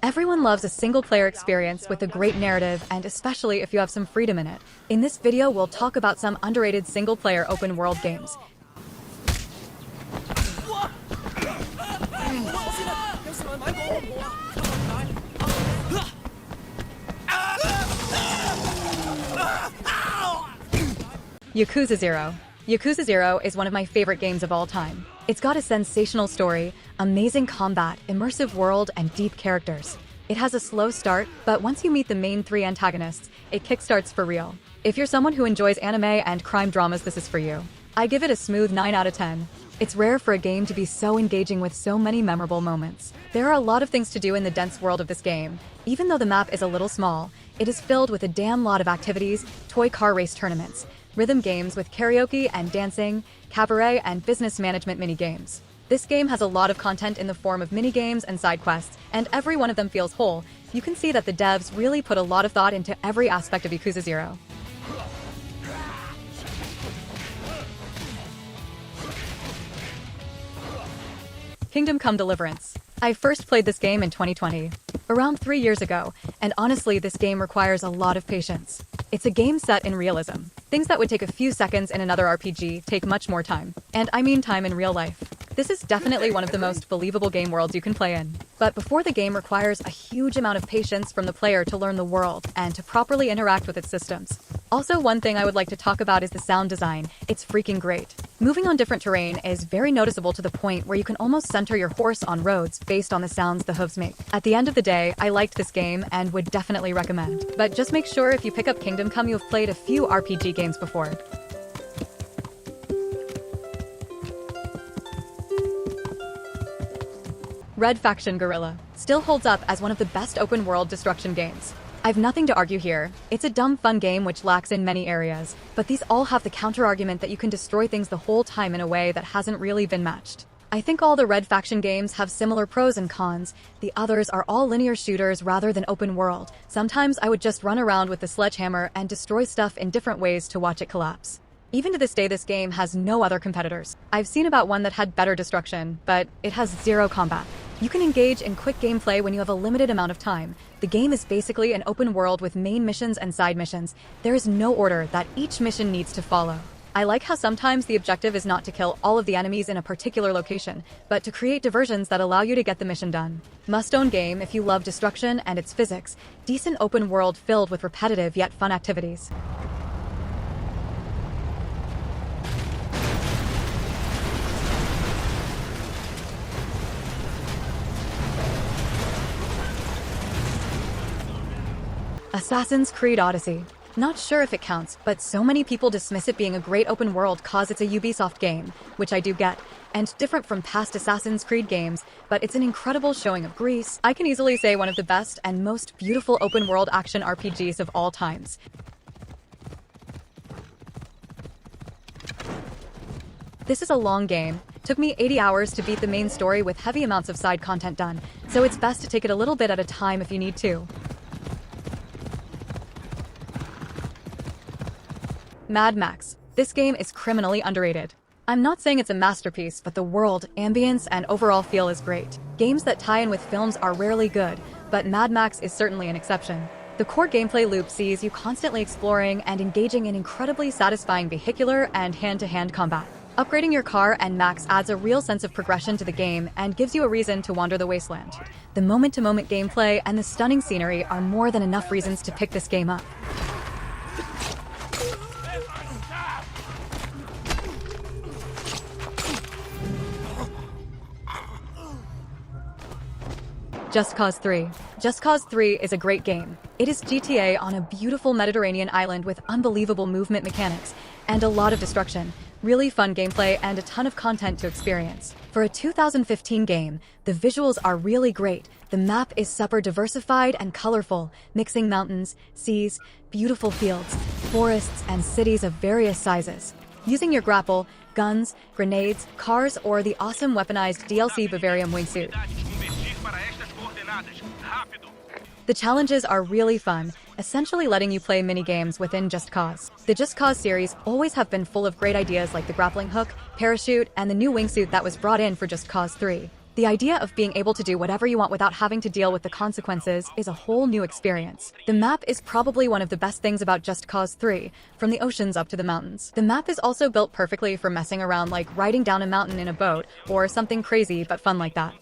Everyone loves a single-player experience with a great narrative, and especially if you have some freedom in it. In this video, we'll talk about some underrated single-player open-world games. Yakuza 0. Yakuza 0 is one of my favorite games of all time. It's got a sensational story, amazing combat, immersive world, and deep characters. It has a slow start, but once you meet the main three antagonists, it kickstarts for real. If you're someone who enjoys anime and crime dramas, this is for you. I give it a smooth 9 out of 10. It's rare for a game to be so engaging with so many memorable moments. There are a lot of things to do in the dense world of this game. Even though the map is a little small, it is filled with a damn lot of activities, toy car race tournaments, rhythm games with karaoke and dancing, cabaret, and business management mini-games. This game has a lot of content in the form of mini-games and side quests, and every one of them feels whole. You can see that the devs really put a lot of thought into every aspect of Yakuza 0. Kingdom Come: Deliverance. I first played this game in 2020, around 3 years ago, and honestly, this game requires a lot of patience. It's a game set in realism. Things that would take a few seconds in another RPG take much more time. And I mean time in real life. This is definitely one of the most believable game worlds you can play in. But before the game requires a huge amount of patience from the player to learn the world and to properly interact with its systems. Also, one thing I would like to talk about is the sound design. It's freaking great. Moving on different terrain is very noticeable to the point where you can almost center your horse on roads based on the sounds the hooves make. At the end of the day, I liked this game and would definitely recommend. But just make sure if you pick up Kingdom Come, you have played a few RPG games before. Red Faction Guerrilla still holds up as one of the best open-world destruction games. I've nothing to argue here. It's a dumb fun game which lacks in many areas, but these all have the counter-argument that you can destroy things the whole time in a way that hasn't really been matched. I think all the Red Faction games have similar pros and cons. The others are all linear shooters rather than open world. Sometimes I would just run around with the sledgehammer and destroy stuff in different ways to watch it collapse. Even to this day, this game has no other competitors. I've seen about one that had better destruction, but it has zero combat. You can engage in quick gameplay when you have a limited amount of time. The game is basically an open world with main missions and side missions. There is no order that each mission needs to follow. I like how sometimes the objective is not to kill all of the enemies in a particular location, but to create diversions that allow you to get the mission done. Must-own game if you love destruction and its physics. Decent open world filled with repetitive yet fun activities. Assassin's Creed Odyssey. Not sure if it counts, but so many people dismiss it being a great open world cause it's a Ubisoft game, which I do get, and different from past Assassin's Creed games, but it's an incredible showing of Greece. I can easily say one of the best and most beautiful open world action RPGs of all times. This is a long game. Took me 80 hours to beat the main story with heavy amounts of side content done, so it's best to take it a little bit at a time if you need to. Mad Max. This game is criminally underrated. I'm not saying it's a masterpiece, but the world, ambience, and overall feel is great. Games that tie in with films are rarely good, but Mad Max is certainly an exception. The core gameplay loop sees you constantly exploring and engaging in incredibly satisfying vehicular and hand-to-hand combat. Upgrading your car and Max adds a real sense of progression to the game and gives you a reason to wander the wasteland. The moment-to-moment gameplay and the stunning scenery are more than enough reasons to pick this game up. Just Cause 3. Just Cause 3 is a great game. It is GTA on a beautiful Mediterranean island with unbelievable movement mechanics and a lot of destruction, really fun gameplay, and a ton of content to experience. For a 2015 game, the visuals are really great. The map is super diversified and colorful, mixing mountains, seas, beautiful fields, forests, and cities of various sizes. Using your grapple, guns, grenades, cars, or the awesome weaponized DLC Bavarium wingsuit. The challenges are really fun, essentially letting you play mini-games within Just Cause. The Just Cause series always have been full of great ideas like the grappling hook, parachute, and the new wingsuit that was brought in for Just Cause 3. The idea of being able to do whatever you want without having to deal with the consequences is a whole new experience. The map is probably one of the best things about Just Cause 3, from the oceans up to the mountains. The map is also built perfectly for messing around, like riding down a mountain in a boat, or something crazy but fun like that.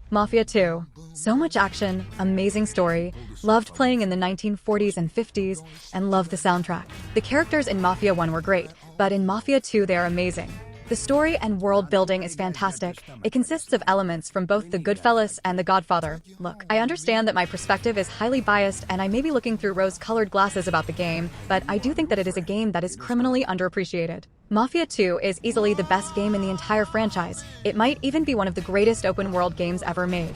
Mafia 2. So much action, amazing story, loved playing in the 1940s and 50s, and loved the soundtrack. The characters in Mafia 1 were great, but in Mafia 2 they are amazing. The story and world building is fantastic. It consists of elements from both The Goodfellas and The Godfather. Look, I understand that my perspective is highly biased and I may be looking through rose-colored glasses about the game, but I do think that it is a game that is criminally underappreciated. Mafia 2 is easily the best game in the entire franchise. It might even be one of the greatest open-world games ever made.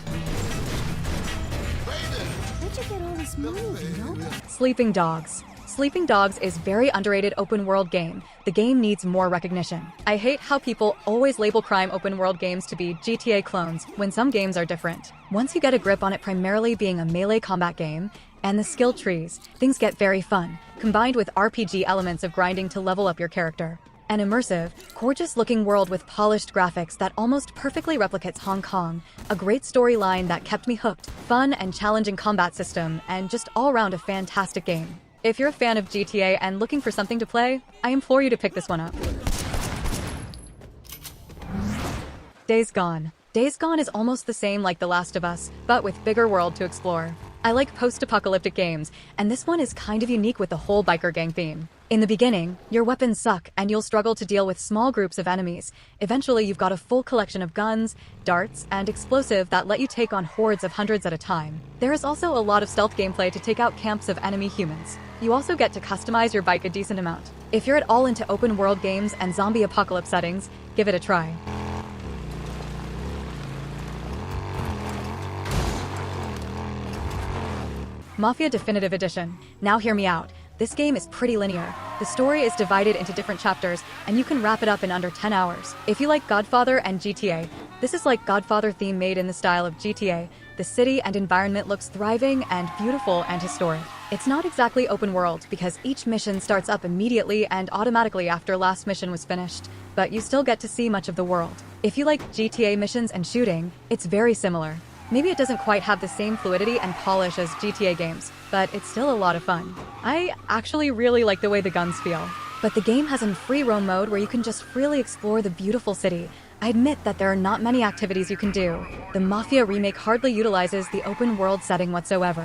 Where'd you get all this money, Vito? Sleeping Dogs. Sleeping Dogs is very underrated open-world game. The game needs more recognition. I hate how people always label crime open-world games to be GTA clones, when some games are different. Once you get a grip on it primarily being a melee combat game, and the skill trees, things get very fun, combined with RPG elements of grinding to level up your character. An immersive, gorgeous-looking world with polished graphics that almost perfectly replicates Hong Kong, a great storyline that kept me hooked, fun and challenging combat system, and just all-around a fantastic game. If you're a fan of GTA and looking for something to play, I implore you to pick this one up. Days Gone. Days Gone is almost the same like The Last of Us, but with bigger world to explore. I like post-apocalyptic games, and this one is kind of unique with the whole biker gang theme. In the beginning, your weapons suck and you'll struggle to deal with small groups of enemies. Eventually, you've got a full collection of guns, darts, and explosive that let you take on hordes of hundreds at a time. There is also a lot of stealth gameplay to take out camps of enemy humans. You also get to customize your bike a decent amount. If you're at all into open world games and zombie apocalypse settings, give it a try. Mafia Definitive Edition. Now hear me out. This game is pretty linear. The story is divided into different chapters, and you can wrap it up in under 10 hours. If you like Godfather and GTA, this is like Godfather theme made in the style of GTA. The city and environment looks thriving and beautiful and historic. It's not exactly open world because each mission starts up immediately and automatically after last mission was finished, but you still get to see much of the world. If you like GTA missions and shooting, it's very similar. Maybe it doesn't quite have the same fluidity and polish as GTA games, but it's still a lot of fun. I actually really like the way the guns feel. But the game has a free roam mode where you can just freely explore the beautiful city. I admit that there are not many activities you can do. The Mafia remake hardly utilizes the open world setting whatsoever.